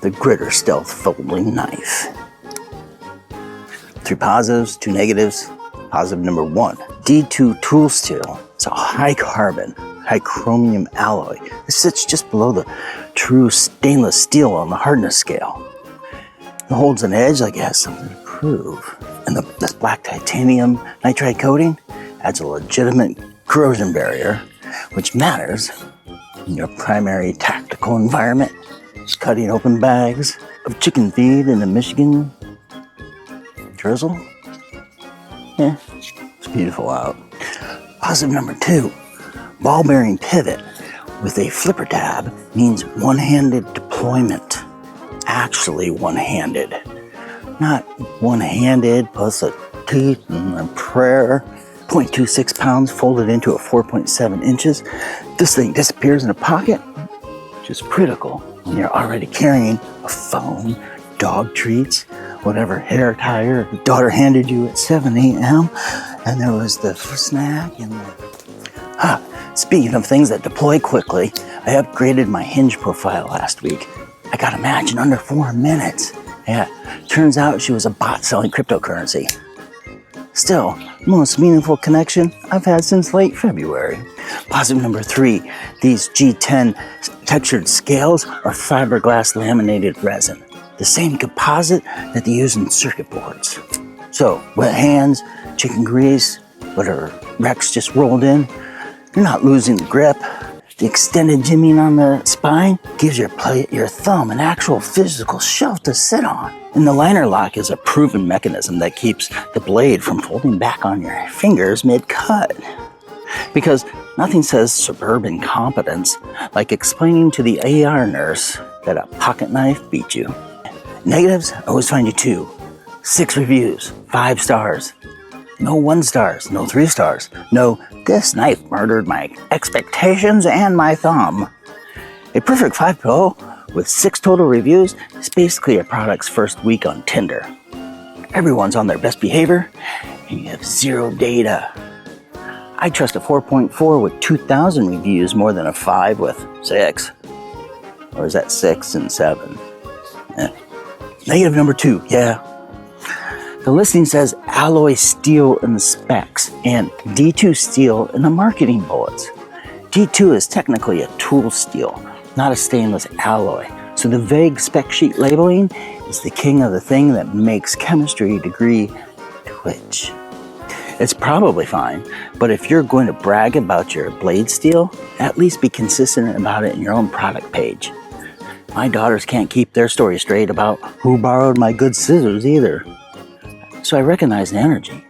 the Gritr Stealth Folding Knife. 3 positives, 2 negatives. Positive number 1, D2 tool steel. It's a high carbon, high chromium alloy. This sits just below the true stainless steel on the hardness scale. It holds an edge like it has something to prove. And this black titanium nitride coating adds a legitimate corrosion barrier, which matters in your primary tactical environment. Cutting open bags of chicken feed in the Michigan drizzle. Yeah, it's beautiful out. Positive number 2, ball bearing pivot with a flipper tab means one-handed deployment. Actually one-handed. Not one-handed plus a teeth and a prayer. 0.26 pounds folded into a 4.7 inches. This thing disappears in a pocket, which is critical when you're already carrying a phone, dog treats, whatever hair tie your daughter handed you at 7 a.m. And there was the snack and speaking of things that deploy quickly, I upgraded my Hinge profile last week. I got a match in under 4 minutes. Yeah, turns out she was a bot selling cryptocurrency. Still, most meaningful connection I've had since late February. Positive number 3, these G10 textured scales are fiberglass laminated resin, the same composite that they use in circuit boards. So, wet hands, chicken grease, whatever Rex just rolled in, you're not losing the grip. The extended jimmying on the spine gives your thumb an actual physical shelf to sit on. And the liner lock is a proven mechanism that keeps the blade from folding back on your fingers mid-cut. Because nothing says suburban competence like explaining to the AR nurse that a pocket knife beat you. Negatives, I always find you 2. 6 reviews, 5 stars. No 1 stars, no 3 stars. No, this knife murdered my expectations and my thumb. A perfect 5.0 with 6 total reviews is basically a product's first week on Tinder. Everyone's on their best behavior and you have 0 data. I trust a 4.4 with 2,000 reviews more than a 5 with 6. Or is that 6 and 7? Negative number 2, yeah. The listing says alloy steel in the specs and D2 steel in the marketing bullets. D2 is technically a tool steel, not a stainless alloy. So the vague spec sheet labeling is the king of the thing that makes chemistry degree twitch. It's probably fine, but if you're going to brag about your blade steel, at least be consistent about it in your own product page. My daughters can't keep their story straight about who borrowed my good scissors either. So I recognize the energy.